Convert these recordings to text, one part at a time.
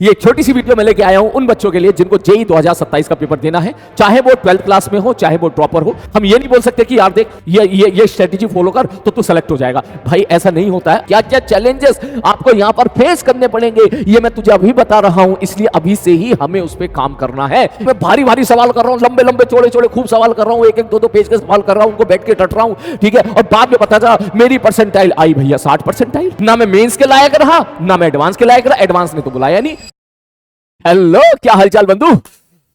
ये छोटी सी वीडियो मैं लेके आया हूं उन बच्चों के लिए जिनको जेई 2027 का पेपर देना है, चाहे वो 12th क्लास में हो चाहे वो ड्रॉपर हो। हम ये नहीं बोल सकते कि यार देख ये स्ट्रेटेजी फॉलो कर तो तू सेलेक्ट हो जाएगा। भाई ऐसा नहीं होता है। क्या क्या चैलेंजेस आपको यहां पर फेस करने पड़ेंगे ये मैं तुझे अभी बता रहा हूं, इसलिए अभी से ही हमें उस पर काम करना है। मैं भारी भारी सवाल कर रहा हूं, लंबे लंबे चौड़े चौड़े खूब सवाल कर रहा हूं, एक एक दो दो पेज के सवाल कर रहा हूं, उनको बैठ के टट रहा हूं, ठीक है। और बाद में पता चला मेरी परसेंटाइल आई भैया 60%। ना मैं मेंस के लायक रहा ना मैं एडवांस के लायक रहा, एडवांस ने तो बुलाया नहीं। हेलो, क्या हालचाल बंधु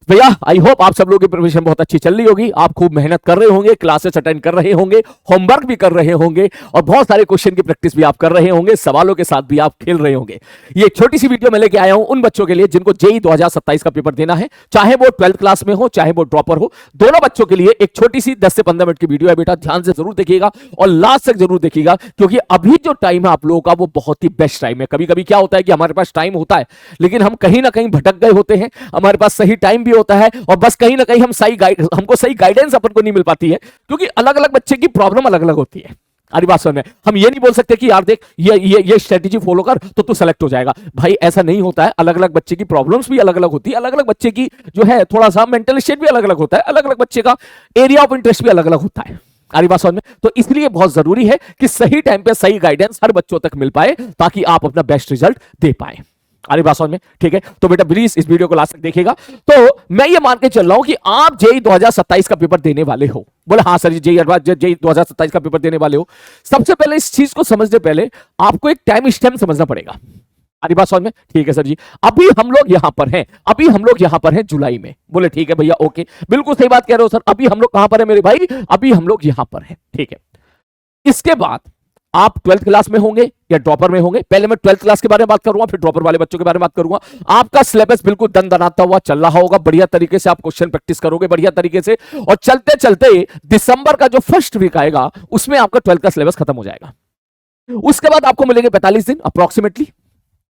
भैया। आई होप आप सब लोगों की प्रिपरेशन बहुत अच्छी चल रही होगी। आप खूब मेहनत कर रहे होंगे, क्लासेस अटेंड कर रहे होंगे, होमवर्क भी कर रहे होंगे और बहुत सारे क्वेश्चन की प्रैक्टिस भी आप कर रहे होंगे, सवालों के साथ भी आप खेल रहे होंगे। ये छोटी सी वीडियो मैं लेके आया हूं उन बच्चों के लिए जिनको जेई 2027 का पेपर देना है, चाहे वो 12th क्लास में हो चाहे वो ड्रॉपर हो। दोनों बच्चों के लिए एक छोटी सी 10 से 15 मिनट की वीडियो है बेटा, ध्यान से जरूर देखिएगा और लास्ट तक जरूर देखिएगा, क्योंकि अभी जो टाइम है आप लोगों का वो बहुत ही बेस्ट टाइम है। कभी कभी क्या होता है कि हमारे पास टाइम होता है लेकिन हम कहीं ना कहीं भटक गए होते हैं। हमारे पास सही टाइम भी होता है और बस कहीं ना कहीं हमको सही गाइडेंस अपन को नहीं मिल पाती है, क्योंकि अलग अलग बच्चे की प्रॉब्लम अलग अलग होती है। अरे बात सुन, हम ये नहीं बोल सकते कि यार देख ये स्ट्रेटेजी फॉलो कर तो तू सेलेक्ट हो जाएगा। भाई ऐसा नहीं होता है। अलग अलग बच्चे की प्रॉब्लम्स भी अलग अलग होती है, अलग अलग बच्चे की जो है थोड़ा सा मेंटल स्टेट भी अलग अलग होता है, अलग अलग बच्चे का एरिया ऑफ इंटरेस्ट भी अलग अलग होता है। अरे बात समझ में? तो इसलिए बहुत जरूरी है कि सही टाइम पे सही गाइडेंस हर बच्चों तक मिल पाए ताकि आप अपना बेस्ट रिजल्ट दे पाए। अरे बात समझ में? ठीक है, तो बेटा प्लीज इस वीडियो को लास्ट तक देखिएगा। तो मैं ये मान के चल रहा हूं कि आप जेई 2027 का पेपर देने वाले हो। बोले हाँ सर, जेई 2027 का पेपर देने वाले हो। सबसे पहले इस चीज को समझने पहले आपको एक टाइम स्टैम्प समझना पड़ेगा। अरे बात समझ में? ठीक है सर जी, अभी हम लोग यहां पर हैं, अभी हम लोग यहां पर हैं जुलाई में। बोले ठीक है भैया, ओके, बिल्कुल सही बात कह रहे हो सर। अभी हम लोग कहां पर है मेरे भाई? अभी हम लोग यहां पर हैं, ठीक है। इसके बाद आप 12th क्लास में होंगे या ड्रॉपर में होंगे। पहले मैं 12th क्लास के बारे में बात करूंगा, फिर ड्रॉपर वाले बच्चों के बारे में बात करूंगा। आपका सिलेबस बिल्कुल दनाता हुआ चल रहा होगा, बढ़िया तरीके से आप क्वेश्चन प्रैक्टिस करोगे बढ़िया तरीके से, और चलते चलते दिसंबर का जो फर्स्ट वीक आएगा उसमें आपका 12th का सिलेबस खत्म हो जाएगा। उसके बाद आपको मिलेंगे 45 दिन अप्रोक्सीमेटली।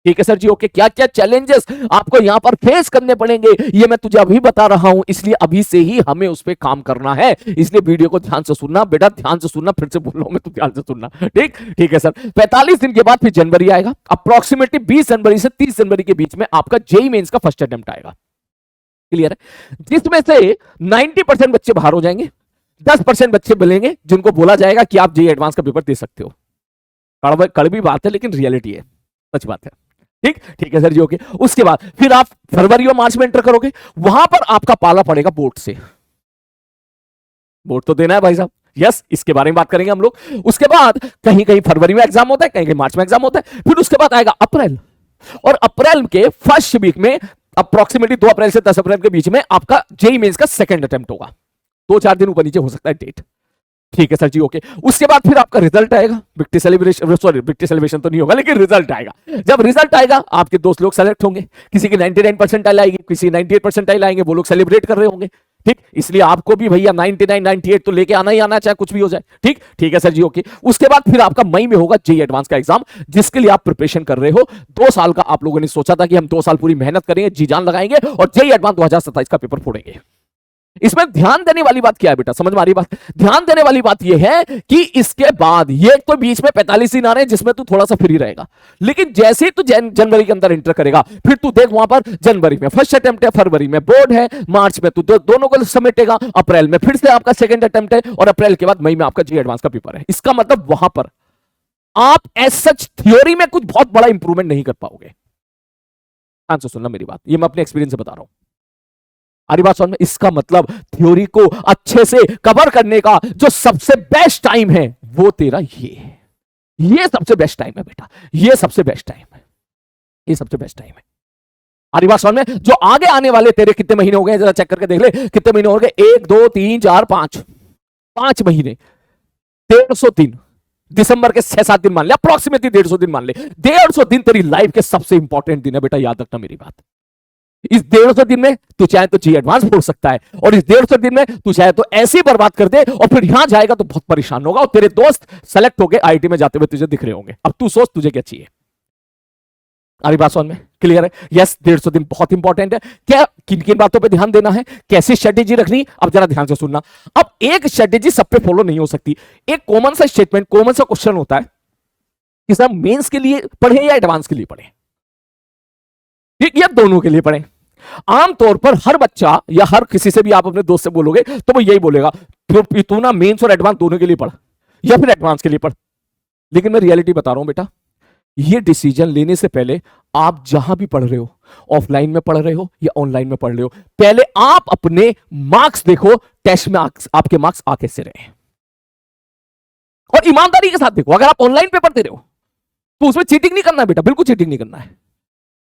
ठीक है सर जी, ओके। क्या क्या चैलेंजेस आपको यहां पर फेस करने पड़ेंगे ये मैं तुझे अभी बता रहा हूं, इसलिए अभी से ही हमें उस पर काम करना है। इसलिए वीडियो को ध्यान से सुनना बेटा, ध्यान से सुनना, फिर से बोल रहा हूं मैं, तो ध्यान से सुनना। ठीक ठीक है सर। 45 दिन के बाद फिर जनवरी आएगा, अप्रोक्सीमेटली 20 जनवरी से 30 जनवरी के बीच में आपका जेई मेंस का फर्स्ट अटेम्प्ट आएगा। क्लियर है? जिसमें से 90% बच्चे बाहर हो जाएंगे, 10% बच्चे मिलेंगे जिनको बोला जाएगा कि आप जेई एडवांस का पेपर दे सकते हो। कड़वी बात है लेकिन रियलिटी है, सच बात है। ठीक ठीक है सर जी, ओके। उसके बाद फिर आप फरवरी और मार्च में एंटर करोगे, वहां पर आपका पाला पड़ेगा बोर्ड से। बोर्ड तो देना है भाई साहब, यस, इसके बारे में बात करेंगे हम लोग। उसके बाद कहीं कहीं फरवरी में एग्जाम होता है, कहीं कहीं मार्च में एग्जाम होता है। फिर उसके बाद आएगा अप्रैल, और अप्रैल के फर्स्ट वीक में अप्रोक्सीमेटली 2 अप्रैल से 10 अप्रैल के बीच में आपका जेई मेंस का सेकंड अटेम्प्ट होगा। 2-4 दिन ऊपर नीचे हो सकता है डेट। ठीक है सर जी, ओके। उसके बाद फिर आपका रिजल्ट आएगा, victory celebration, sorry victory celebration तो नहीं होगा लेकिन रिजल्ट आएगा। जब रिजल्ट आएगा आपके दोस्त लोग सेलेक्ट होंगे, किसी की 99 परसेंटाइल आएगी, किसी 98 परसेंटाइल आएंगे, वो लोग सेलिब्रेट कर रहे होंगे। ठीक, इसलिए आपको भी भैया 99 98 तो लेके आना ही आना, चाहे कुछ भी हो जाए। ठीक ठीक है सर जी, ओके। उसके बाद फिर आपका मई में होगा जेई एडवांस का एग्जाम, जिसके लिए आप प्रिपरेशन कर रहे हो। 2 साल का आप लोगों ने सोचा था कि हम 2 साल पूरी मेहनत करेंगे, जी जान लगाएंगे और जेई एडवांस 2027 का पेपर फोड़ेंगे। इसमें ध्यान देने वाली बात क्या है बेटा, समझ में आ रही बात? ध्यान देने वाली बात यह है कि इसके बाद ये तो बीच में 45 दिन आ रहे हैं जिसमें तू थोड़ा सा फ्री रहेगा, लेकिन जैसे ही तू जनवरी के अंदर एंटर करेगा फिर तू देख वहां पर जनवरी में फर्स्ट अटेम्प्ट है, फरवरी में बोर्ड है, मार्च में तू दोनों को समेटेगा, अप्रैल में फिर से आपका सेकंड अटेम्प्ट है और अप्रैल के बाद मई में आपका जेई एडवांस का पेपर है। इसका मतलब वहां पर आप एज सच थ्योरी में कुछ बहुत बड़ा इंप्रूवमेंट नहीं कर पाओगे। ध्यान से सुनना मेरी बात, ये मैं अपने एक्सपीरियंस से बता रहा हूं। अरे बात समझ में? इसका मतलब थ्योरी को अच्छे से कवर करने का जो सबसे बेस्ट टाइम है वो तेरा ये सबसे बेस्ट टाइम है बेटा, ये सबसे बेस्ट टाइम है, ये सबसे बेस्ट टाइम है। अरे बात समझ में? जो आगे आने वाले तेरे कितने महीने हो गए जरा चेक करके देख ले, कितने महीने हो गए? 1 2 3 4 5 महीने, 150 दिन, दिसंबर के 6-7 दिन मान ले, अप्रोक्सीमेटली 150 दिन मान ले। 150 दिन तेरी लाइफ के सबसे इंपॉर्टेंट दिन है बेटा, याद रखना मेरी बात। इस 150 दिन में तू चाहे तो जेई एडवांस फोड़ सकता है, और इस 150 दिन में तू चाहे तो ऐसे ही बर्बाद कर दे और फिर यहां जाएगा तो बहुत परेशान होगा, और तेरे दोस्त सेलेक्ट हो गए आईआईटी में जाते हुए तुझे दिख रहे होंगे। अब तू सोच तुझे क्या चाहिए। अरे बात समझ में? क्लियर है? यस, 150 दिन बहुत इंपॉर्टेंट है। क्या किन किन बातों पे ध्यान देना है, कैसी स्ट्रेटेजी रखनी, अब जरा ध्यान से सुनना। अब एक स्ट्रेटेजी सब पे फॉलो नहीं हो सकती। एक कॉमन सा स्टेटमेंट, कॉमन सा क्वेश्चन होता है कि सर मेंस के लिए पढ़े या एडवांस के लिए पढ़े? ये दोनों के लिए पढ़ें। आमतौर पर हर बच्चा या हर किसी से भी आप अपने दोस्त से बोलोगे तो वो यही बोलेगा, तू ना मेंस और एडवांस दोनों के लिए पढ़ या फिर एडवांस के लिए पढ़। लेकिन मैं रियलिटी बता रहा हूं बेटा, ये डिसीजन लेने से पहले आप जहां भी पढ़ रहे हो, ऑफलाइन में पढ़ रहे हो या ऑनलाइन में पढ़ रहे हो, पहले आप अपने मार्क्स देखो, टेस्ट में आपके मार्क्स आ कैसे रहे हैं। और ईमानदारी के साथ देखो, अगर आप ऑनलाइन पेपर दे रहे हो तो उसमें चीटिंग नहीं करना है बेटा, बिल्कुल चीटिंग नहीं करना है।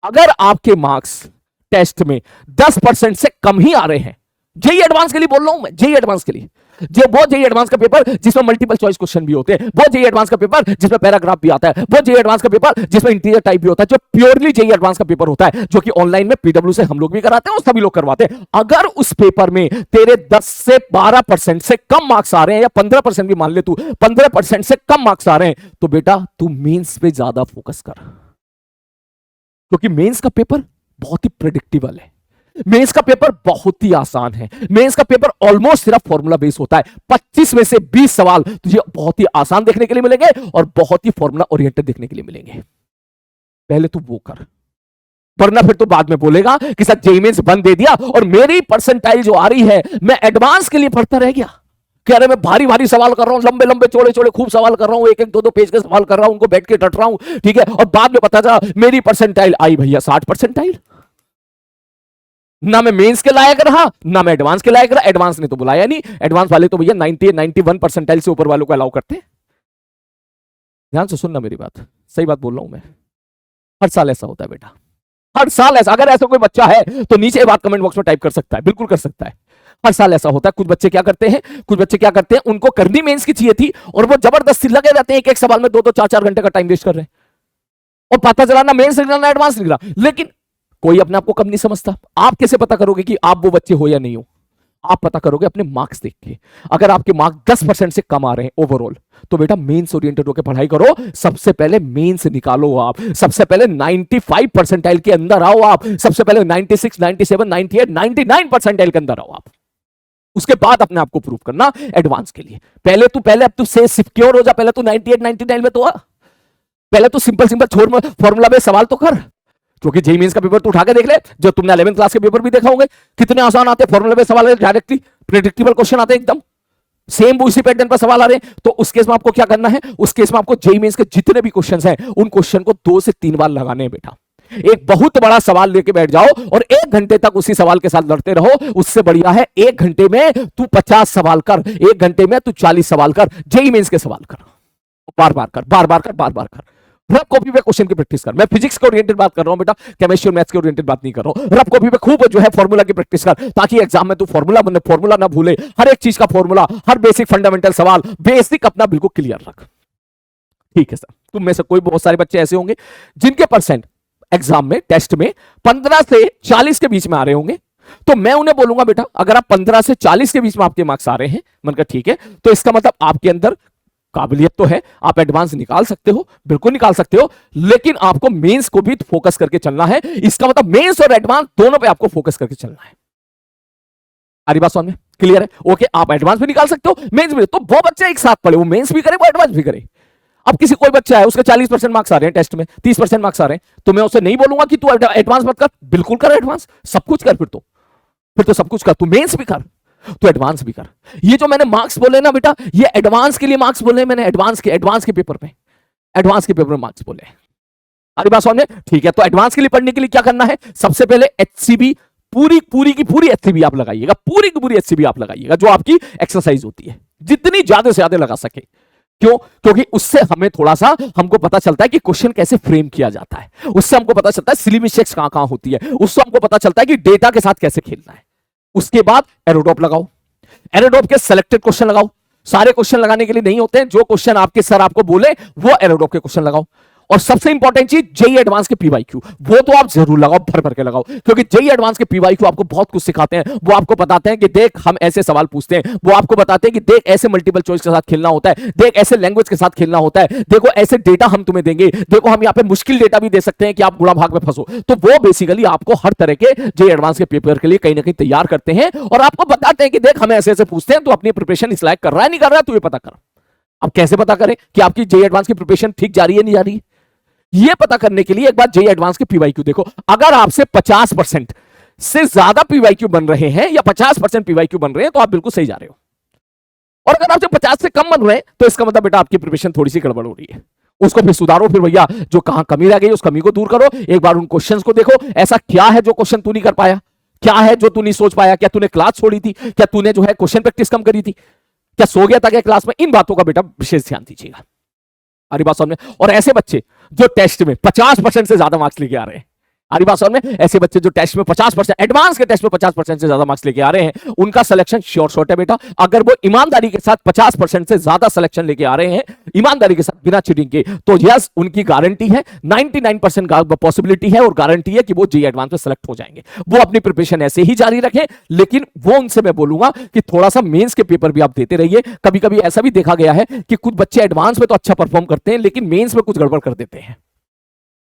अगर आपके मार्क्स टेस्ट में 10% से कम ही आ रहे हैं, जेई एडवांस के लिए बोल रहा हूं मैं, जेई एडवांस के लिए, जो वो जेई एडवांस का पेपर जिसमें मल्टीपल चॉइस क्वेश्चन भी होते हैं, वो जेई एडवांस का पेपर जिसमें पैराग्राफ भी आता है, वो जेई एडवांस का पेपर जिसमें इंटीरियर टाइप भी होता है, जो प्योरली जेई एडवांस का पेपर होता है, जो कि ऑनलाइन में पीडब्ल्यू से हम लोग भी कराते हैं और सभी लोग करवाते हैं। अगर उस पेपर में तेरे 10 से 12% से कम मार्क्स आ रहे हैं, या 15% भी मान ले तू, 15% से कम मार्क्स आ रहे हैं, तो बेटा तू मेंस पे ज्यादा फोकस कर, क्योंकि मेंस का पेपर बहुत ही प्रेडिक्टेबल है। मेंस का पेपर बहुत ही आसान है। मेंस का पेपर ऑलमोस्ट सिर्फ फॉर्मूला बेस होता है। 25 में से 20 सवाल तुझे बहुत ही आसान देखने के लिए मिलेंगे और बहुत ही फॉर्मूला ओरिएंटेड देखने के लिए मिलेंगे। पहले तू वो कर, वरना फिर तो बाद में बोलेगा कि सर जेईई मेंस बंद दे दिया और मेरी परसेंटाइल जो आ रही है, मैं एडवांस के लिए पढ़ता रह गया। कह रहे मैं भारी भारी सवाल कर रहा हूं, लंबे लंबे चौड़े चौड़े खूब सवाल कर रहा हूं, एक एक दो पेज के सवाल कर रहा हूं, उनको बैठ के रट रहा हूं, ठीक है, और बाद में पता चला मेरी परसेंटाइल आई भैया 60 परसेंटाइल। ना मैं मेंस के लायक रहा, ना मैं एडवांस के लायक रहा। एडवांस ने तो बुलाया नहीं, एडवांस वाले तो भैया 90 91 परसेंटाइल से ऊपर वालों को अलाउ करते हैं। ध्यान से सुनना मेरी बात, सही बात बोल रहा हूं मैं। हर साल ऐसा होता है बेटा, हर साल ऐसा। अगर ऐसा कोई बच्चा है तो नीचे बात कमेंट बॉक्स में टाइप कर सकता है, बिल्कुल कर सकता है। हर साल ऐसा होता है। कुछ बच्चे क्या करते हैं, उनको करनी मेंस की चाहिए थी और वो जबरदस्ती लगे रहते हैं, एक एक सवाल में 2-2 4-4 घंटे का टाइम वेस्ट कर रहे हैं, और पता चला ना मेंस निकला ना एडवांस निकला। लेकिन कोई अपने आप को कम नहीं समझता। आप कैसे पता करोगे कि आप वो बच्चे हो या नहीं हो? आप पता करोगे अपने मार्क्स देख के। अगर आपके मार्क्स 10% से कम आ रहे हैं ओवरऑल, तो बेटा मेंस ओरिएंटेड होकर पढ़ाई करो। सबसे पहले मेंस निकालो आप, सबसे पहले 95 परसेंटाइल के अंदर आओ आप, सबसे पहले 96, 97, 98, 99 परसेंटाइल के अंदर आओ आप। उसके बाद अपने आप को प्रूव करना एडवांस के लिए। पहले अब तू से सिक्योर हो जा, पहले तू 98, 99 में तो आ। पहले तो सिंपल छोड़ फॉर्मूला में सवाल तो कर, क्योंकि जेईई मेंस का पेपर तू उठा के देख ले, जो तुमने 11th क्लास के पेपर भी देखा होंगे, कितने आसान आते हैं फॉर्मूला में सवाल, डायरेक्टली प्रेडिक्टेबल क्वेश्चन आते हैं, एकदम सेम उसी पैटर्न पर सवाल आ रहे हैं। तो उस केस में आपको क्या करना है, उस केस में आपको जेईई मेंस के जितने भी क्वेश्चन हैं, उन क्वेश्चन को 2 से 3 बार लगाने हैं बेटा। एक बहुत बड़ा सवाल लेके बैठ जाओ और 1 घंटे तक उसी सवाल के साथ लड़ते रहो। उससे बढ़िया है 1 घंटे में तू 50 सवाल कर, 1 घंटे में तू 40 सवाल कर, जेईई मेंस के सवाल कर, बार बार कर। रफ कॉपी पे क्वेश्चन की प्रैक्टिस कर। मैं फिजिक्स के ओरिएंटेड बात कर रहा हूं बेटा, केमिस्ट्री और मैथ्स के ओरिएंटेड बात नहीं कर रहा हूं। रफ कॉपी पे खूब जो है फॉर्मूला की प्रैक्टिस कर, ताकि एग्जाम में तू फॉर्मूला ना भूले। हर एक चीज का फॉर्मूला, हर बेसिक फंडामेंटल सवाल, बेसिक अपना बिल्कुल क्लियर रख। ठीक है सर। तुम में से कोई बहुत सारे बच्चे ऐसे होंगे जिनके परसेंट एग्जाम में, टेस्ट में 15 से 40 के बीच में आ रहे होंगे। तो मैं उन्हें बोलूंगा बेटा, अगर आप 15 से 40 के बीच में आपके मार्क्स आ रहे हैं, मन का ठीक है, तो इसका मतलब आपके अंदर काबिलियत तो है, आप एडवांस निकाल सकते हो, बिल्कुल निकाल सकते हो, लेकिन आपको मेंस को भी फोकस करके चलना है। इसका मतलब मेंस और एडवांस दोनों पे आपको फोकस करके चलना है। सारी बात समझ में क्लियर है? ओके, आप एडवांस भी निकाल सकते हो, मेंस भी। तो वो बच्चे एक साथ पढ़े, वो मेंस भी करे, वो एडवांस भी करे। अब किसी कोई बच्चा है, उसके 40% मार्क्स आ रहे हैं टेस्ट में, 30% मार्क्स आ रहे हैं, तो मैं उसे नहीं बोलूंगा कि तू एडवांस मत कर, बिल्कुल कर एडवांस, सब कुछ कर। फिर तो सब कुछ कर, तू मेंस भी कर, तो एडवांस भी कर। ये जो मैंने मार्क्स बोले ना बेटा, ये एडवांस के लिए मार्क्स बोले मैंने, एडवांस के पेपर में मार्क्स बोले। अरे बात समझ में? ठीक है। तो एडवांस के लिए पढ़ने के लिए क्या करना है, सबसे पहले एचसीबी पूरी की पूरी एचसीबी आप लगाइएगा, पूरी की पूरी एचसीबी आप लगाइएगा, जो आपकी एक्सरसाइज होती है, जितनी ज्यादा से ज्यादा लगा सके। क्यों? क्योंकि उससे हमें थोड़ा सा हमको पता चलता है कि क्वेश्चन कैसे फ्रेम किया जाता है, उससे हमको पता चलता है सिली मिस्टेक्स कहां कहां होती है, उससे हमको पता चलता है कि डेटा के साथ कैसे खेलना है। उसके बाद एरोडॉप लगाओ, एरोडॉप के सिलेक्टेड क्वेश्चन लगाओ। सारे क्वेश्चन लगाने के लिए नहीं होते हैं, जो क्वेश्चन आपके सर आपको बोले वो एरोडॉप के क्वेश्चन लगाओ। और सबसे इंपॉर्टेंट चीज, जेईई एडवांस के पीवाईक्यू, वो तो आप जरूर लगाओ, भर भर के लगाओ, क्योंकि जेईई एडवांस के पीवाईक्यू आपको बहुत कुछ सिखाते हैं। वो आपको बताते हैं कि देख हम ऐसे सवाल पूछते हैं, वो आपको बताते हैं कि देख ऐसे मल्टीपल चॉइस के साथ खेलना होता है, देख ऐसे लैंग्वेज के साथ खेलना होता है, देखो ऐसे डेटा हम तुम्हें देंगे, देखो हम यहाँ पे मुश्किल डेटा भी दे सकते हैं कि आप गुणा भाग में फंसो। तो वो बेसिकली आपको हर तरह के जेईई एडवांस के पेपर के लिए कहीं ना कहीं तैयार करते हैं और आपको बताते हैं कि देख हम ऐसे ऐसे पूछते हैं, तो अपनी प्रिपरेशन इस लायक कर रहा है नहीं कर रहा है, तो ये पता कर। अब कैसे पता करें कि आपकी जेईई एडवांस की प्रिपरेशन ठीक जा रही है नहीं जा रही है? ये पता करने के लिए एक बार जेईई एडवांस के पीवाईक्यू देखो। अगर आपसे 50% से ज्यादा पीवाईक्यू बन रहे हैं या 50% पीवाईक्यू बन रहे हैं तो आप बिल्कुल सही जा रहे हो। और अगर आपसे 50 से कम बन रहे हैं तो इसका मतलब बेटा आपकी प्रिपरेशन थोड़ी सी गड़बड़ हो रही है। उसको फिर सुधारो, फिर भैया जो कहां कमी रह गई उस कमी को दूर करो। एक बार उन क्वेश्चंस को देखो, ऐसा क्या है जो क्वेश्चन तू नहीं कर पाया, क्या है जो तू नहीं सोच पाया, क्या तूने क्लास छोड़ी थी, क्या तूने जो है क्वेश्चन प्रैक्टिस कम करी थी, क्या सो गया था क्या क्लास में। इन बातों का बेटा विशेष ध्यान दीजिएगा। हमारी बात समझ में। और ऐसे बच्चे जो टेस्ट में 50% से ज्यादा मार्क्स लेके आ रहे हैं, हमारी बात समझ में, ऐसे बच्चे जो टेस्ट में 50%, एडवांस के टेस्ट में 50% से ज्यादा मार्क्स लेके आ रहे हैं, उनका सिलेक्शन श्योर शॉट है बेटा। अगर वो ईमानदारी के साथ 50% से ज्यादा सिलेक्शन लेके आ रहे हैं, ईमानदारी के साथ बिना चीटिंग के, तो यस उनकी गारंटी है, 99% पॉसिबिलिटी है और गारंटी है कि वो जेईई एडवांस में सेलेक्ट हो जाएंगे। वो अपनी प्रिपरेशन ऐसे ही जारी रखें, लेकिन वो उनसे मैं बोलूंगा कि थोड़ा सा मेंस के पेपर भी आप देते रहिए। कभी कभी ऐसा भी देखा गया है कि कुछ बच्चे एडवांस में तो अच्छा परफॉर्म करते हैं लेकिन मेंस में कुछ गड़बड़ कर देते हैं।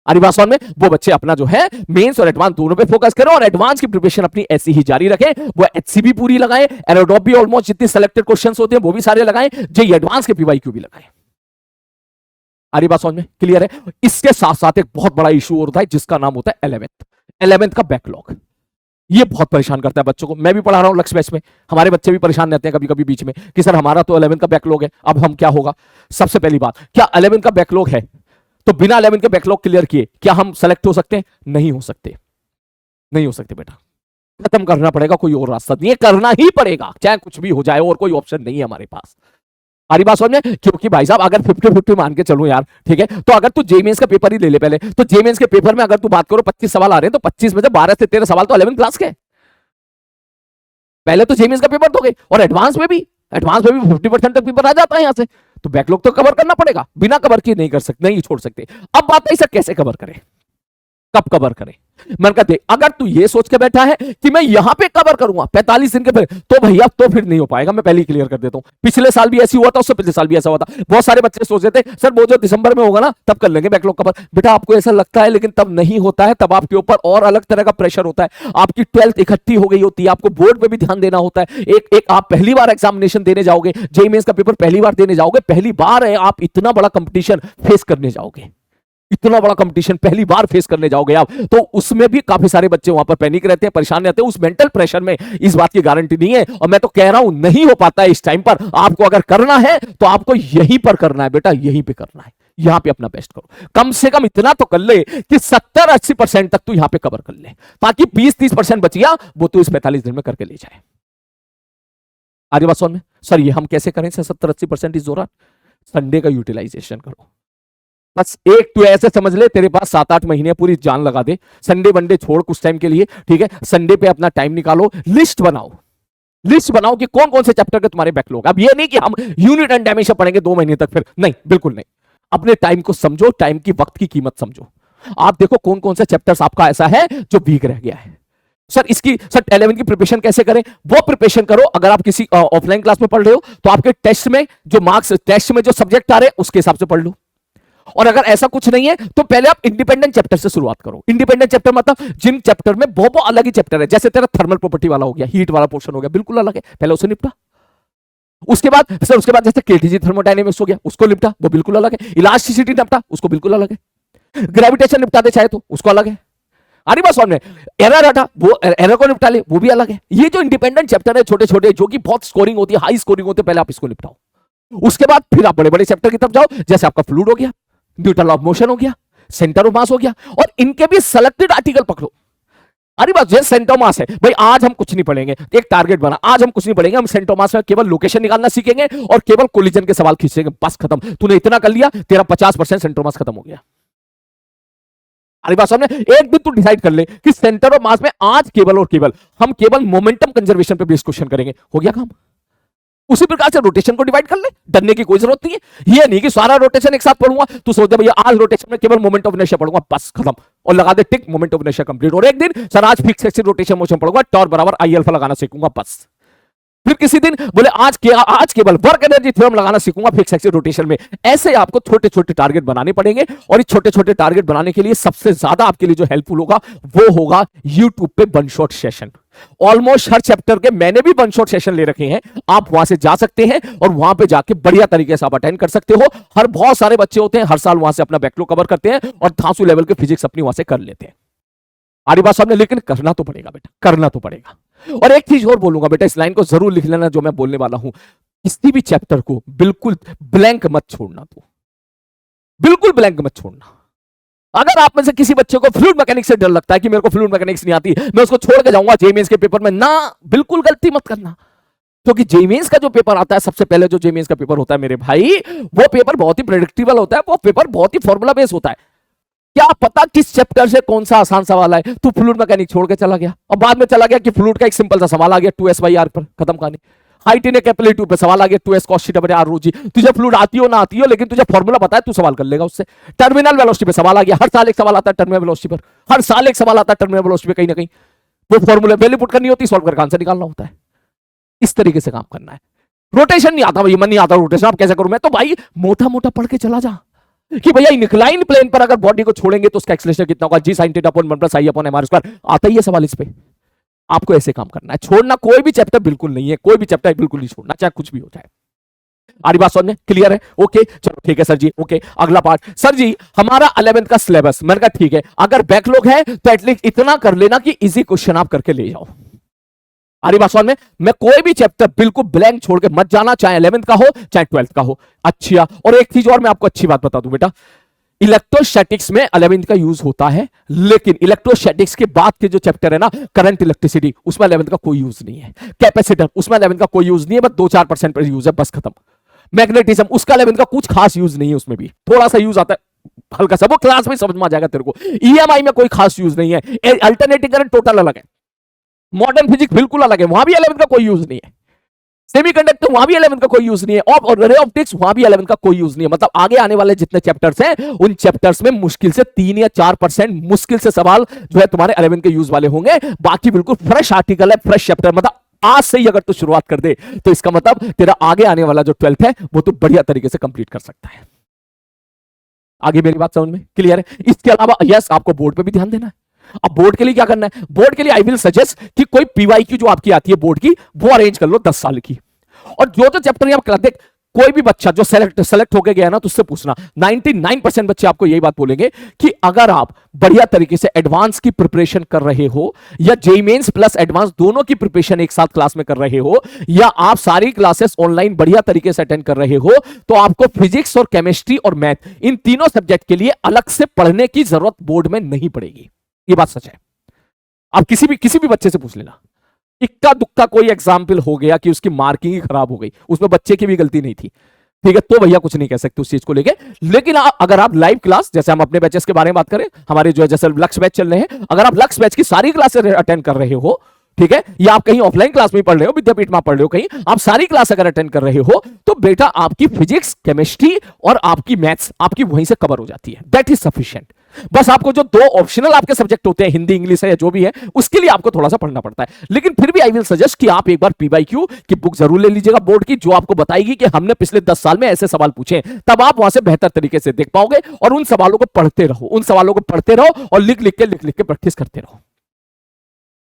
अरिवासन में वो बच्चे अपना जो है मेंस और एडवांस दोनों पे फोकस करें और एडवांस की प्रिपरेशन अपनी ऐसी ही जारी रखें। वो एचसीबी पूरी लगाएं, एरोडॉप भी ऑलमोस्ट जितने सिलेक्टेड क्वेश्चंस होते हैं वो भी सारे लगाएं, जेईई एडवांस के पीवाईक्यू भी लगाएं। आरी बात समझ में क्लियर है। इसके साथ साथ एक बहुत बड़ा इशू होता है जिसका नाम होता है 11th का बैकलॉग। ये बहुत परेशान करता है बच्चों को। मैं भी पढ़ा रहा हूं लक्ष्य बैच में, हमारे बच्चे भी परेशान रहते हैं कभी कभी बीच में कि सर हमारा तो 11th का बैकलॉग है, अब हम क्या होगा। सबसे पहली बात, क्या 11th का बैकलॉग है तो बिना 11 के बैकलॉग क्लियर किए क्या हम सेलेक्ट हो सकते हैं? नहीं हो सकते, नहीं हो सकते बेटा। खत्म करना पड़ेगा, कोई और रास्ता नहीं है, करना ही पड़ेगा चाहे कुछ भी हो जाए, और कोई ऑप्शन नहीं है हमारे पास। हमारी बात समझ में। क्योंकि भाई साहब अगर 50-50 मान के चलो यार, ठीक है, तो अगर तू जेईई मेंस का पेपर ही ले ले पहले, तो जेईई मेंस के पेपर में अगर तू बात करो 25 सवाल आ रहे हैं तो 25 में से 12 से 13 सवाल तो 11 क्लास के। पहले तो जेईई मेंस का पेपर दोगे और एडवांस में भी 50% तक पेपर आ जाता है यहां से, तो बैकलॉग तो कवर करना पड़ेगा, बिना कवर किए नहीं कर सकते, नहीं छोड़ सकते। अब बात है सर कैसे कवर करें, कब कवर करें। मैंने कहा देख, अगर तू ये सोच के बैठा है कि मैं यहां पे कवर करूंगा 45 दिन के फिर, तो भैया तो फिर नहीं हो पाएगा। मैं पहले ही क्लियर कर देता हूं, पिछले साल भी ऐसी हुआ था, उससे पिछले साल भी ऐसा हुआ था। बहुत सारे बच्चे सोचते थे सर वो जो दिसंबर में होगा ना तब कर लेंगे बैकलॉग कवर। बेटा आपको ऐसा लगता है लेकिन तब नहीं होता है, तब आपके ऊपर और अलग तरह का प्रेशर होता है। आपकी 12th इकट्ठी हो गई होती है, आपको बोर्ड पे भी ध्यान देना होता है। एक आप पहली बार एग्जामिनेशन देने जाओगे, जेईई मेंस का पेपर पहली बार देने जाओगे, पहली बार है आप इतना बड़ा कंपटीशन फेस करने जाओगे, इतना बड़ा कंपटीशन पहली बार फेस करने जाओगे आप, तो उसमें भी काफी सारे बच्चे वहां पर पैनिक रहते हैं, परेशान रहते हैं। उस मेंटल प्रेशर में इस बात की गारंटी नहीं है, और मैं तो कह रहा हूं नहीं हो पाता है इस टाइम पर। आपको अगर करना है तो आपको यहीं पर करना है बेटा, यहीं पे करना है, यहां पे अपना बेस्ट करो। कम से कम इतना तो कर ले कि 70-80% तक तू यहां पे कवर कर ले, ताकि 20-30% बच गया वो तू इस 45 दिन में करके ले जाए। आगे बात समझ में। सर ये हम कैसे करें 70-80% इस दौरान? संडे का यूटिलाइजेशन करो। बस एक तू ऐसे समझ ले तेरे पास 7-8 महीने पूरी जान लगा दे, संडे वनडे छोड़ कुछ टाइम के लिए, ठीक है। संडे पे अपना टाइम निकालो, लिस्ट बनाओ, लिस्ट बनाओ कि कौन कौन से चैप्टर के तुम्हारे बैकलॉग। अब ये नहीं कि हम यूनिट एंड डायमेंशन पढ़ेंगे 2 महीने तक, फिर नहीं, बिल्कुल नहीं। अपने टाइम को समझो, टाइम की वक्त की कीमत समझो। आप देखो कौन कौन से चैप्टर्स आपका ऐसा है जो वीक रह गया है। सर इसकी सर 11 की प्रिपरेशन कैसे करें? वो प्रिपरेशन करो, अगर आप किसी ऑफलाइन क्लास में पढ़ रहे हो तो आपके टेस्ट में जो मार्क्स, टेस्ट में जो सब्जेक्ट आ रहे हैं उसके हिसाब से पढ़ लो। और अगर ऐसा कुछ नहीं है तो पहले आप इंडिपेंडेंट चैप्टर से शुरुआत करो। इंडिपेंडेंट चैप्टर मतलब जिन चैप्टर में बहुत अलग ही चैप्टर है, जैसे तेरा थर्मल प्रॉपर्टी वाला हो गया, हीट वाला पोर्शन हो गया, बिल्कुल अलग है, पहले उसे निपटा। उसके बाद जैसे केटीजी थर्मोडायनेमिक्स हो गया, उसको निपटा, वो बिल्कुल अलग है। इलास्टिसिटी निपटा, उसको बिल्कुल अलग है। ग्रेविटेशन निपटा दे चाहे तो, उसको अलग है। अरे बस सामने एरर हटा, वो एरर को निपटा ले, वो भी अलग है। ये जो इंडिपेंडेंट चैप्टर है छोटे छोटे, जो कि बहुत स्कोरिंग होती है, हाई स्कोरिंग होती है, पहले आप इसको निपटाओ। उसके बाद फिर आप बड़े बड़े चैप्टर की तरफ जाओ, जैसे आपका फ्लूइड हो गया, न्यूटन ऑफ मोशन हो गया, सेंटर ऑफ मास हो गया, और इनके भी सिलेक्टेड आर्टिकल पकड़ो। अरे बस जैसे सेंटर ऑफ मास है, भाई आज हम कुछ नहीं पढ़ेंगे, एक टारगेट बना, आज हम कुछ नहीं पढ़ेंगे, हम सेंटर ऑफ मास में केवल लोकेशन निकालना सीखेंगे और केवल कोलिजन के सवाल खींचेंगे, बस खत्म। तूने इतना कर लिया, तेरा 50% सेंटर ऑफ मास खत्म हो गया। अरे बात सामने, एक दिन तू डिसाइड कर ले कि सेंटर ऑफ मास में आज केवल और केवल हम केवल मोमेंटम कंजर्वेशन पे बेस्ड क्वेश्चन करेंगे, हो गया काम। उसी प्रकार से रोटेशन को डिवाइड कर ले, डरने की कोई जरूरत नहीं है। ये नहीं कि सारा रोटेशन एक साथ पढ़ूंगा, तू सोचते भैया आज रोटेशन में केवल मोमेंट ऑफ इनर्शिया पढ़ूंगा, बस खत्म, और लगा दे टिक, मोमेंट ऑफ इनर्शिया कंप्लीट। और एक दिन सर आज फिक्स एक्सिस रोटेशन मोशन पढ़ूंगा, टॉर बराबर आई अल्फा लगाना सीखूंगा, बस। फिर किसी दिन बोले आज केवल वर्क एनर्जी थ्योरम लगाना सीखूंगा फिक्स एक्सिस रोटेशन में। ऐसे आपको छोटे छोटे टारगेट बनाने पड़ेंगे, और इस छोटे छोटे टारगेट बनाने के लिए सबसे ज्यादा आपके लिए जो हेल्पफुल होगा वो होगा यूट्यूब पे वन शॉट सेशन। ऑलमोस्ट हर चैप्टर के मैंने भी वन शॉट सेशन ले रखे हैं, आप वहां से जा सकते हैं और वहां पे जाके बढ़िया तरीके से आप अटेंड कर सकते हो। हर बहुत सारे बच्चे होते हैं हर साल वहां से अपना बैकलॉग कवर करते हैं और धांसू लेवल के फिजिक्स अपनी वहां से कर लेते हैं। आरी बात सामने, लेकिन करना तो पड़ेगा बेटा, करना तो पड़ेगा। और एक चीज और बोलूंगा बेटा, इस लाइन को जरूर लिख लेना जो मैं बोलने वाला हूं, किसी भी चैप्टर को बिल्कुल ब्लैंक मत छोड़ना, तो बिल्कुल ब्लैंक मत छोड़ना। अगर आप में से किसी बच्चे को फ्लूइड मैकेनिक्स से डर लगता है कि मेरे को फ्लूइड मैकेनिक्स नहीं आती, मैं उसको छोड़ के जाऊंगा जेईई मेंस के पेपर में, ना, बिल्कुल गलती मत करना। क्योंकि जेईई मेंस का जो पेपर आता है, सबसे पहले जो जेईई मेंस का पेपर होता है मेरे भाई, वो पेपर बहुत ही प्रेडिक्टेबल होता है, वो पेपर बहुत ही फॉर्मूला बेस्ड होता है। क्या पता किस चैप्टर से कौन सा आसान सवाल आए, तू फ्लूइड मैकेनिक्स छोड़ के चला गया और बाद में चला गया कि फ्लूइड का एक सिंपल सा सवाल आ गया 2s/r पर, खत्म कहानी। हाइट इन कैपिलरी पे सवाल आ गया 2s cos θ r ρg। तुझे फ्लूइड आती हो ना आती हो, लेकिन तुझे फॉर्मूला पता है, तू सवाल कर लेगा उससे। टर्मिनल वेलोसिटी पे सवाल आ गया, हर साल एक सवाल आता है टर्मिनल वेलोसिटी पर, हर साल एक सवाल आता है टर्मिनल वेलोसिटी पे, कहीं ना कहीं वो फॉर्मूला वैल्यू पुट करनी होती, सॉल्व करके आंसर निकालना होता है। इस तरीके से काम करना है। रोटेशन नहीं आता भाई, मन नहीं आता रोटेशन, आप कैसे करूं मैं, तो भाई मोटा मोटा पढ़ के चला जा कि भैया इंक्लाइन प्लेन पर अगर बॉडी को छोड़ेंगे तो उसका एक्सेलरेशन कितना होगा, जी sin θ upon 1 + i upon mr²। आता ही है सवाल इस पे। आपको ऐसे काम करना है, छोड़ना कोई भी चैप्टर बिल्कुल नहीं है, कोई भी चैप्टर बिल्कुल नहीं छोड़ना, चाहे कुछ भी हो जाए। आरी बात समझ में क्लियर है? ओके चलो ठीक है सर जी। ओके अगला पार्ट, सर जी हमारा 11th का सिलेबस। मैंने कहा ठीक है, अगर बैकलॉग है तो एटलीस्ट इतना कर लेना कि इजी क्वेश्चन आप करके ले जाओ। आरी बात समझ में, मैं कोई भी चैप्टर बिल्कुल ब्लैंक छोड़ के मत जाना, चाहे 11th का हो चाहे 12th का हो। अच्छा, और एक चीज और मैं आपको अच्छी बात बता दूं बेटा, इलेक्ट्रोस्टैटिक्स में 11th का यूज होता है, लेकिन इलेक्ट्रोस्टैटिक्स के बाद के जो चैप्टर है ना, करंट इलेक्ट्रिसिटी, उसमें 11th का कोई यूज नहीं है। कैपेसिटर, उसमें 11th का कोई यूज नहीं है, बस 2-4% पर यूज है, बस खत्म। मैग्नेटिज्म, उसका 11th का कुछ खास यूज नहीं है, उसमें भी थोड़ा सा यूज आता है हल्का सा, वो क्लास में समझ में आ जाएगा तेरे को। ईएमआई में कोई खास यूज नहीं है, अल्टरनेटिंग करंट टोटल अलग है, मॉडर्न फिजिक्स बिल्कुल अलग है, वहां भी 11th का कोई यूज नहीं है। सेमीकंडक्टर, वहां भी 11th का कोई यूज नहीं है, और रे ऑप्टिक्स, वहां भी 11th का कोई यूज नहीं है। मतलब आगे आने वाले जितने चैप्टर्स हैं, उन चैप्टर्स में मुश्किल से 3 या 4% मुश्किल से सवाल जो है तुम्हारे 11th के यूज वाले होंगे। बाकी बिल्कुल फ्रेश आर्टिकल है, फ्रेश चैप्टर। मतलब आज से ही अगर तू शुरुआत कर दे तो इसका मतलब तेरा आगे आने वाला जो 12th है वो तू बढ़िया तरीके से कंप्लीट कर सकता है। आगे मेरी बात समझ में क्लियर है? इसके अलावा यस, आपको बोर्ड पे भी ध्यान देना है। अब बोर्ड के लिए क्या करना है, बोर्ड के लिए आई विल सजेस्ट कि कोई पीवाईक्यू जो आपकी आती है बोर्ड की, वो अरेंज कर लो 10 साल की। और जो चैप्टर आप देख, कोई भी बच्चा जो सेलेक्ट होके गया ना, तो उससे पूछना, 99% बच्चे आपको यही बात बोलेंगे कि अगर आप बढ़िया तरीके से एडवांस की प्रिपरेशन कर रहे हो, या जेईई मेंस प्लस एडवांस दोनों की प्रिपरेशन एक साथ क्लास में कर रहे हो, या आप सारी क्लासेस ऑनलाइन बढ़िया तरीके से अटेंड कर रहे हो, तो आपको फिजिक्स और केमिस्ट्री और मैथ, इन तीनों सब्जेक्ट के लिए अलग से पढ़ने की जरूरत बोर्ड में नहीं पड़ेगी। ये बात सच है। आप किसी भी बच्चे से पूछ लेना, इक्का दुक्का कोई एग्जाम्पल हो गया कि उसकी मार्किंग ही खराब हो गई, उसमें बच्चे की भी गलती नहीं थी, ठीक है, तो भैया कुछ नहीं कह सकते उस चीज को लेके। लेकिन अगर आप लाइव क्लास, जैसे हम अपने बैचेस के बारे में बात करें, हमारे जो है जैसे लक्ष्य बैच चल रहे हैं, अगर आप लक्ष्य बैच की सारी क्लासेस अटेंड कर रहे हो, ठीक है, या आप कहीं ऑफलाइन क्लास में पढ़ रहे हो, विद्यापीठ में पढ़ रहे हो, कहीं आप सारी क्लास अगर अटेंड कर रहे हो, तो बेटा आपकी फिजिक्स, केमिस्ट्री और आपकी मैथ्स आपकी वहीं से कवर हो जाती है। That is sufficient. बस आपको जो 2 ऑप्शनल आपके सब्जेक्ट होते हैं, हिंदी इंग्लिश है या जो भी है, उसके लिए आपको थोड़ा सा पढ़ना पड़ता है। लेकिन फिर भी आई विल सजेस्ट कि आप एक बार पीवाईक्यू की बुक जरूर ले लीजिएगा बोर्ड की, जो आपको बताएगी कि हमने पिछले 10 साल में ऐसे सवाल पूछे, तब आप वहां से बेहतर तरीके से देख पाओगे। और उन सवालों को पढ़ते रहो, उन सवालों को पढ़ते रहो और लिख लिख के प्रैक्टिस करते रहो।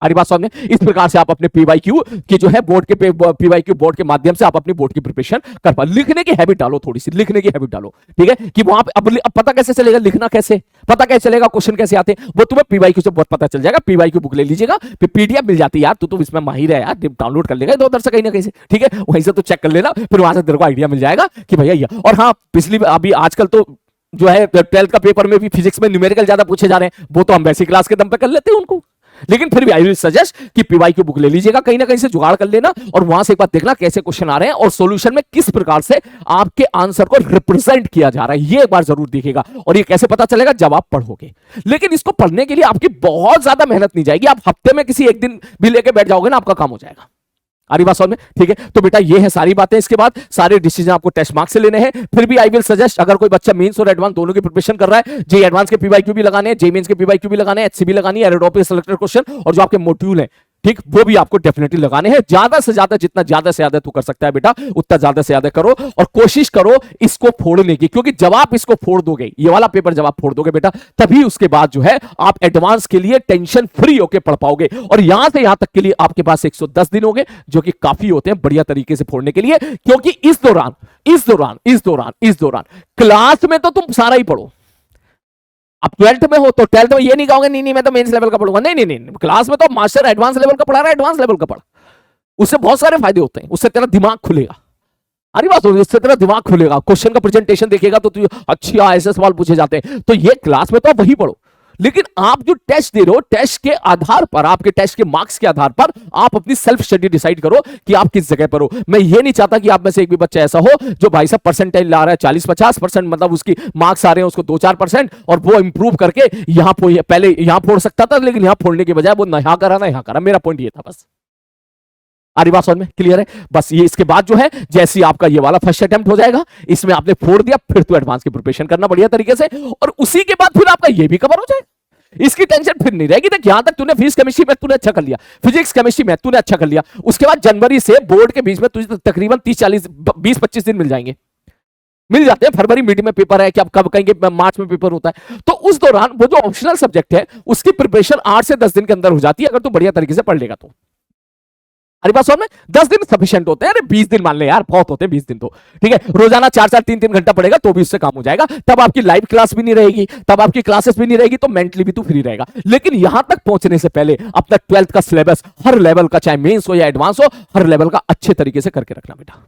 हमारी बात समझ में? इस प्रकार से आप अपने पीवाईक्यू की जो है बोर्ड के पीवाईक्यू बोर्ड के माध्यम से आप अपनी बोर्ड की प्रिपरेशन कर पाओ। लिखने की हैबिट डालो, थोड़ी सी लिखने की हैबिट डालो, ठीक है, कि वहां पे अब पता कैसे चलेगा लिखना कैसे, पता कैसे चलेगा क्वेश्चन कैसे आते हैं, वो तुम्हें पीवाईक्यू से बहुत पता चल जाएगा। पीवाईक्यू बुक ले लीजिएगा, फिर पीडीएफ मिल जाती है यार, तू इसमें माहिर है यार, डाउनलोड कर लेगा इधर से कहीं ना कहीं से, ठीक है, वहीं से तो चेक कर लेना, फिर वहां से तेरे को आइडिया मिल जाएगा कि भैया। और हाँ, पिछली अभी आजकल तो जो है 12th का पेपर में भी फिजिक्स में न्यूमेरिकल ज्यादा पूछे जा रहे हैं, वो तो हम वैसी क्लास के दम पे कर लेते हैं उनको। लेकिन फिर भी आई विल सजेस्ट कि पीवाईक्यू बुक ले लीजिएगा, कहीं ना कहीं से जुगाड़ कर लेना, और वहां से एक बार देखना कैसे क्वेश्चन आ रहे हैं और सॉल्यूशन में किस प्रकार से आपके आंसर को रिप्रेजेंट किया जा रहा है, ये एक बार जरूर देखिएगा। और ये कैसे पता चलेगा, जब आप पढ़ोगे। लेकिन इसको पढ़ने के लिए आपकी बहुत ज्यादा मेहनत नहीं जाएगी, आप हफ्ते में किसी एक दिन भी लेके बैठ जाओगे ना, आपका काम हो जाएगा। आरी बात समझ में? ठीक है, तो बेटा ये है सारी बातें। इसके बाद सारे डिसीजन आपको टेस्ट मार्क्स से लेने हैं। फिर भी आई विल सजेस्ट, अगर कोई बच्चा मेंस और एडवांस दोनों की प्रिपरेशन कर रहा है, जे एडवांस के पीवाईक्यू भी लगाने हैं, जे मेंस के पीवाईक्यू भी लगाने हैं, एचसीबी लगानी है, एरोडोपिक सिलेक्टेड क्वेश्चन, और जो आपके मॉड्यूल है ठीक, वो भी आपको डेफिनेटली लगाने हैं। ज्यादा से ज्यादा, जितना ज्यादा से ज्यादा तू कर सकता है बेटा, उतना ज्यादा से ज्यादा करो और कोशिश करो इसको फोड़ने की, क्योंकि जब आप इसको फोड़ दोगे, ये वाला पेपर जब आप फोड़ दोगे बेटा, तभी उसके बाद जो है आप एडवांस के लिए टेंशन फ्री होकर पढ़ पाओगे। और यहां से यहां तक के लिए आपके पास 110 दिन हो गए, जो कि काफी होते हैं बढ़िया तरीके से फोड़ने के लिए, क्योंकि इस दौरान क्लास में तो तुम सारा ही पढ़ो। अब 12th में हो तो 12th में ये नहीं कहोगे नहीं मैं तो मेंस लेवल का पढ़ूंगा, नहीं, क्लास में तो मास्टर एडवांस लेवल का पढ़ा रहा है, एडवांस लेवल का पढ़, उससे बहुत सारे फायदे होते हैं, उससे तेरा दिमाग खुलेगा। अरे बात हो, इससे तेरा दिमाग खुलेगा, क्वेश्चन का प्रेजेंटेशन देखेगा तो तू अच्छा ऐसे सवाल पूछे जाते हैं, तो ये क्लास में तो आप वही पढ़ो। लेकिन आप जो टेस्ट दे रहे हो, टेस्ट के आधार पर, आपके टेस्ट के मार्क्स के आधार पर आप अपनी सेल्फ स्टडी डिसाइड करो कि आप किस जगह पर हो। मैं ये नहीं चाहता कि आप में से एक भी बच्चा ऐसा हो जो भाई साहब परसेंटाइल ला रहा है 40-50%, मतलब उसकी मार्क्स आ रहे हैं उसको 2-4%, और वो इंप्रूव करके यहां पहले यहां फोड़ सकता था, लेकिन यहां फोड़ने के बजाय वो यहां करा। मेरा पॉइंट ये था बस। आरी बात समझ में क्लियर है? बस ये इसके बाद जो है, जैसे आपका ये वाला फर्स्ट अटेम्प्ट हो जाएगा, इसमें आपने फोड़ दिया, फिर तो एडवांस की प्रिपरेशन करना बढ़िया तरीके से, और उसी के बाद फिर आपका ये भी कवर हो जाएगा। इसकी टेंशन फिर नहीं रहेगी। तक यहां तक तूने फिजिक्स केमिस्ट्री में तूने अच्छा कर लिया, फिजिक्स केमिस्ट्री में तूने अच्छा कर लिया, उसके बाद जनवरी से बोर्ड के बीच में तुझे तकरीबन 20-25 दिन मिल जाएंगे, मिल जाते हैं। फरवरी मीडियम में पेपर है कि आप कब कहेंगे मार्च में पेपर होता है, तो उस दौरान वो जो ऑप्शनल सब्जेक्ट है उसकी प्रिपरेशन 8 से 10 दिन के अंदर हो जाती है, अगर तू बढ़िया तरीके से पढ़ लेगा तो। अरे बात समझ में? 10 दिन सफिशिएंट होते हैं। अरे 20 दिन मान ले यार, बहुत होते हैं 20 दिन तो, ठीक है। रोजाना 4-4 3-3 घंटा पड़ेगा तो भी उससे काम हो जाएगा। तब आपकी लाइव क्लास भी नहीं रहेगी, तब आपकी क्लासेस भी नहीं रहेगी, तो मेंटली भी तू फ्री रहेगा। लेकिन यहां तक पहुंचने से पहले अपना 12th का सिलेबस हर लेवल का, चाहे मेंस हो या एडवांस हो, हर लेवल का अच्छे तरीके से करके रखना बेटा।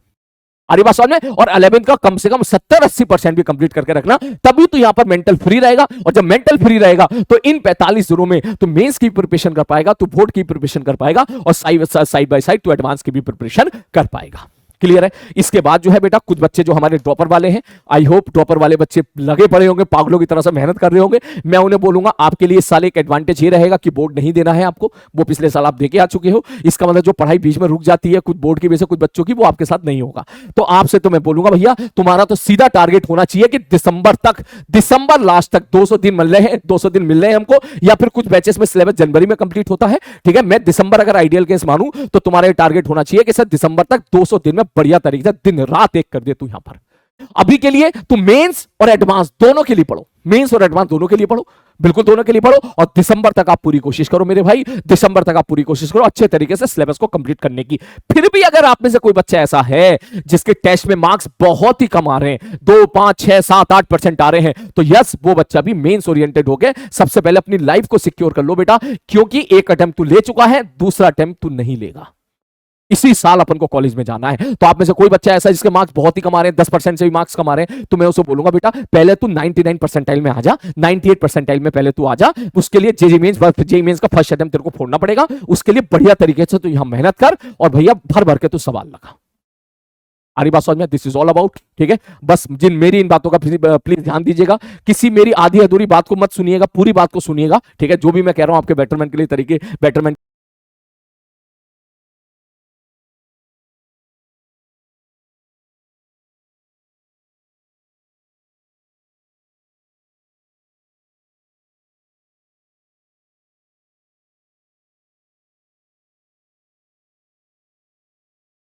अरे बात समझ में? और 11th का कम से कम 70-80% भी कंप्लीट करके रखना, तभी तो यहां पर मेंटल फ्री रहेगा। और जब मेंटल फ्री रहेगा तो इन 45 दिनों में तो मेंस की प्रिपरेशन कर पाएगा, तो बोर्ड की प्रिपरेशन कर पाएगा, और साइड बाय साइड तो एडवांस की भी प्रिपरेशन कर पाएगा। क्लियर है? इसके बाद जो है बेटा, कुछ बच्चे जो हमारे ड्रॉपर वाले हैं, आई होप ड्रॉपर वाले बच्चे लगे पड़े होंगे, पागलों की तरह से मेहनत कर रहे होंगे। मैं उन्हें बोलूंगा आपके लिए इस साल एक एडवांटेज ये रहेगा कि बोर्ड नहीं देना है आपको, वो पिछले साल आप देके आ चुके हो। इसका मतलब जो पढ़ाई बीच में रुक जाती है कुछ बोर्ड की वजह से कुछ बच्चों की, वो आपके साथ नहीं होगा। तो आपसे तो मैं बोलूंगा भैया, तुम्हारा तो सीधा टारगेट होना चाहिए कि दिसंबर लास्ट तक 200 दिन मिल रहे हैं, 200 दिन मिल रहे हैं हमको, या फिर कुछ बैचेस में सिलेबस जनवरी में कंप्लीट होता है, ठीक है। मैं दिसंबर अगर आइडियल केस मानूं तो तुम्हारा टारगेट होना चाहिए कि सर दिसंबर तक 200 दिन में बढ़िया तरीके से दिन रात एक कर दे तू यहां पर। अभी के लिए तू मेंस और एडवांस दोनों के लिए पढ़ो, मेंस और एडवांस दोनों के लिए पढ़ो, बिल्कुल दोनों के लिए पढ़ो। और दिसंबर तक आप पूरी कोशिश करो मेरे भाई, दिसंबर तक आप पूरी कोशिश करो अच्छे तरीके से सिलेबस को कंप्लीट करने की। फिर भी अगर आप में से कोई बच्चा ऐसा है जिसके टेस्ट में मार्क्स बहुत ही कम आ रहे हैं, 2, 5, 6, 7, 8% आ रहे हैं, तो यस, वो बच्चा भी मेंस ओरिएंटेड हो गए। सबसे पहले अपनी लाइफ को सिक्योर कर लो बेटा, क्योंकि एक अटेम्प्ट तू ले चुका है, दूसरा अटेम्प्ट तू नहीं लेगा। इसी साल अपन को कॉलेज में जाना है। तो आप में से कोई बच्चा ऐसा है जिसके मार्क्स बहुत ही कम आ रहे हैं, 10% से भी मार्क्स कम आ रहे हैं, तो मैं उसे बोलूंगा बेटा पहले तू 99 परसेंटाइल में आ जा, 98 परसेंटाइल में पहले तू आ जा। उसके लिए जेईई मेंस का फर्स्ट अटेम्प्ट तेरे को फोड़ना पड़ेगा, उसके लिए बढ़िया तरीके से तू यहां मेहनत कर, और भैया भर भर के तू सवाल लगा। आरी बात समझ में? दिस इज ऑल अबाउट, ठीक है। बस मेरी इन बातों का प्लीज ध्यान दीजिएगा, किसी मेरी आधी अधूरी बात को मत सुनिएगा, पूरी बात को सुनिएगा, ठीक है। जो भी मैं कह रहा हूं आपके बेटरमेंट के लिए, बेटरमेंट